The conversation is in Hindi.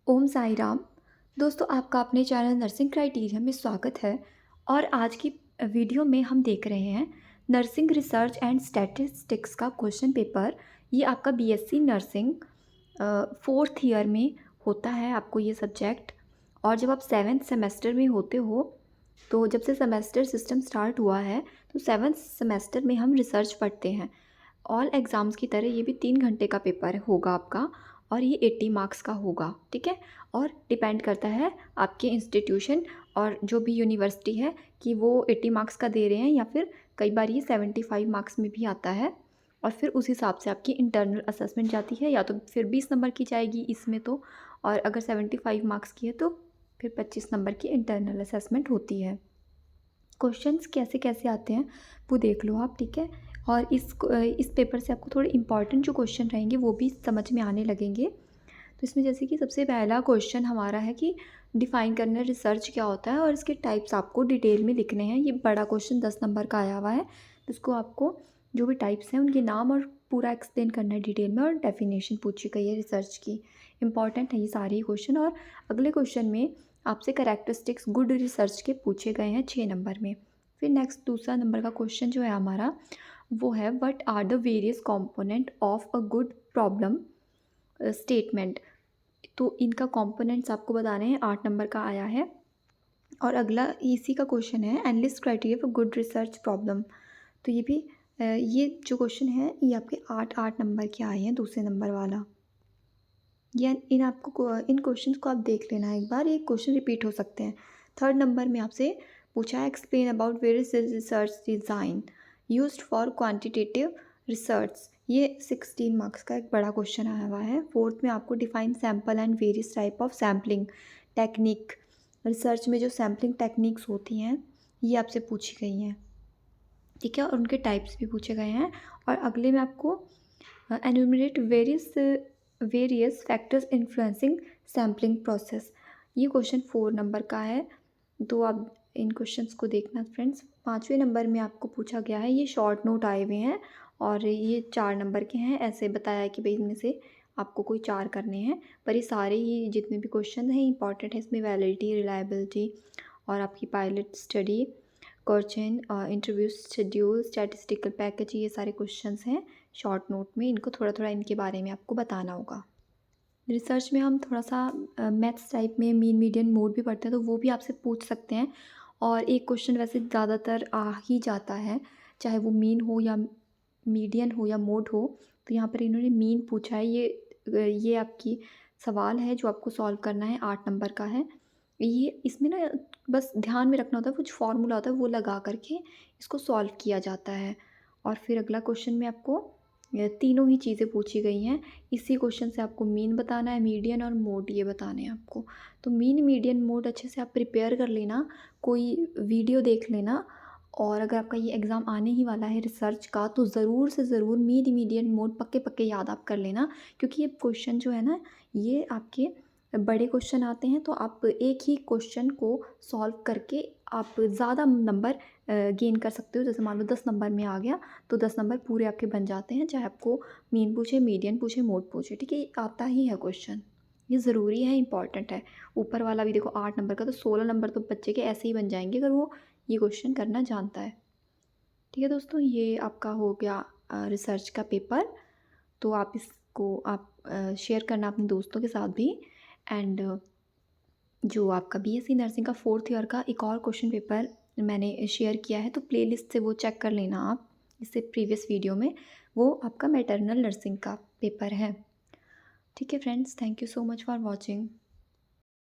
ओम साई राम। दोस्तों, आपका अपने चैनल नर्सिंग क्राइटेरिया में स्वागत है। और आज की वीडियो में हम देख रहे हैं नर्सिंग रिसर्च एंड स्टैटिस्टिक्स का क्वेश्चन पेपर। ये आपका बीएससी नर्सिंग फोर्थ ईयर में होता है आपको ये सब्जेक्ट। और जब आप सेवेंथ सेमेस्टर में होते हो, तो जब से सेमेस्टर सिस्टम स्टार्ट हुआ है तो सेवन्थ सेमेस्टर में हम रिसर्च पढ़ते हैं। ऑल एग्ज़ाम्स की तरह ये भी 3 घंटे का पेपर होगा आपका, और ये 80 मार्क्स का होगा, ठीक है। और डिपेंड करता है आपके इंस्टीट्यूशन और जो भी यूनिवर्सिटी है कि वो 80 मार्क्स का दे रहे हैं या फिर कई बार ये 75 मार्क्स में भी आता है। और फिर उस हिसाब से आपकी इंटरनल असेसमेंट जाती है, या तो फिर 20 नंबर की जाएगी इसमें तो, और अगर 75 मार्क्स की है तो फिर 25 नंबर की इंटरनल असेसमेंट होती है। क्वेश्चंस कैसे कैसे आते हैं वो देख लो आप, ठीक है। और इस पेपर से आपको थोड़े इंपॉर्टेंट जो क्वेश्चन रहेंगे वो भी समझ में आने लगेंगे। तो इसमें जैसे कि सबसे पहला क्वेश्चन हमारा है कि डिफ़ाइन करना रिसर्च क्या होता है, और इसके टाइप्स आपको डिटेल में लिखने हैं। ये बड़ा क्वेश्चन 10 नंबर का आया हुआ है, जिसको आपको जो भी टाइप्स हैं उनके नाम और पूरा एक्सप्लेन करना है डिटेल में, और डेफिनेशन पूछी गई है रिसर्च की। इंपॉर्टेंट है ये सारे क्वेश्चन। और अगले क्वेश्चन में आपसे कैरेक्टरिस्टिक्स गुड रिसर्च के पूछे गए हैं 6 नंबर में। फिर नेक्स्ट दूसरा नंबर का क्वेश्चन जो है हमारा, वो है what are the various component of a good problem statement. तो इनका कंपोनेंट्स आपको बताने हैं, 8 नंबर का आया है। और अगला इसी का क्वेश्चन है analyst criteria for good research problem. तो ये भी ये जो क्वेश्चन है ये आपके 8 नंबर के आए हैं, दूसरे नंबर वाला। या इन क्वेश्चंस को आप देख लेना एक बार, ये क्वेश्चन रिपीट हो सकते हैं। थर्ड नंबर में आपसे पूछा है explain about various research design used for quantitative research. ये 16 मार्क्स का एक बड़ा क्वेश्चन आया हुआ है। फोर्थ में आपको define sample and various type of sampling technique. Research में जो सैम्पलिंग टेक्निक्स होती हैं ये आपसे पूछी गई हैं, ठीक है, और उनके टाइप्स भी पूछे गए हैं। और अगले में आपको enumerate various factors influencing sampling process. ये क्वेश्चन 4 नंबर का है, तो आप इन क्वेश्चंस को देखना फ्रेंड्स। 5वें नंबर में आपको पूछा गया है, ये शॉर्ट नोट आए हुए हैं और ये 4 नंबर के हैं। ऐसे बताया है कि भाई इनमें से आपको कोई 4 करने हैं, पर ये सारे ही जितने भी क्वेश्चन हैं इंपॉर्टेंट है। इसमें वैलिडिटी, रिलायबिलिटी और आपकी pilot study, coaching, interview schedule, statistical package, ये सारे क्वेश्चंस हैं शॉर्ट नोट में। इनको थोड़ा थोड़ा इनके बारे में आपको बताना होगा। रिसर्च में हम थोड़ा सा मैथ्स टाइप में मीन मीडियन मोड भी पढ़ते हैं, तो वो भी आपसे पूछ सकते हैं। और एक क्वेश्चन वैसे ज़्यादातर आ ही जाता है, चाहे वो मीन हो या मीडियन हो या मोड हो। तो यहाँ पर इन्होंने मीन पूछा है। ये आपकी सवाल है जो आपको सॉल्व करना है, 8 नंबर का है। ये इसमें ना बस ध्यान में रखना होता है, कुछ फार्मूला होता है वो लगा करके इसको सॉल्व किया जाता है। और फिर अगला क्वेश्चन में आपको तीनों ही चीज़ें पूछी गई हैं। इसी क्वेश्चन से आपको मीन बताना है, मीडियन और मोड ये बताने हैं आपको। तो मीन, मीडियन, मोड अच्छे से आप प्रिपेयर कर लेना, कोई वीडियो देख लेना। और अगर आपका ये एग्ज़ाम आने ही वाला है रिसर्च का, तो ज़रूर से ज़रूर मीन, मीडियन, मोड पक्के पक्के याद आप कर लेना, क्योंकि ये क्वेश्चन जो है ना ये आपके बड़े क्वेश्चन आते हैं। तो आप एक ही क्वेश्चन को सॉल्व करके आप ज़्यादा नंबर गेन कर सकते हो। जैसे मान लो 10 नंबर में आ गया, तो 10 नंबर पूरे आपके बन जाते हैं, चाहे आपको मीन पूछे, मीडियन पूछे, मोड पूछे, ठीक है। ये आता ही है क्वेश्चन, ये ज़रूरी है, इंपॉर्टेंट है। ऊपर वाला भी देखो 8 नंबर का, तो 16 नंबर तो बच्चे के ऐसे ही बन जाएंगे अगर वो ये क्वेश्चन करना जानता है, ठीक है। दोस्तों, ये आपका हो गया रिसर्च का पेपर। तो आप इसको आप शेयर करना अपने दोस्तों के साथ भी। एंड जो आपका बीएससी नर्सिंग का फोर्थ ईयर का एक और क्वेश्चन पेपर मैंने शेयर किया है, तो प्लेलिस्ट से वो चेक कर लेना आप, इससे प्रीवियस वीडियो में। वो आपका मैटरनल नर्सिंग का पेपर है, ठीक है friends. Thank you so much for watching.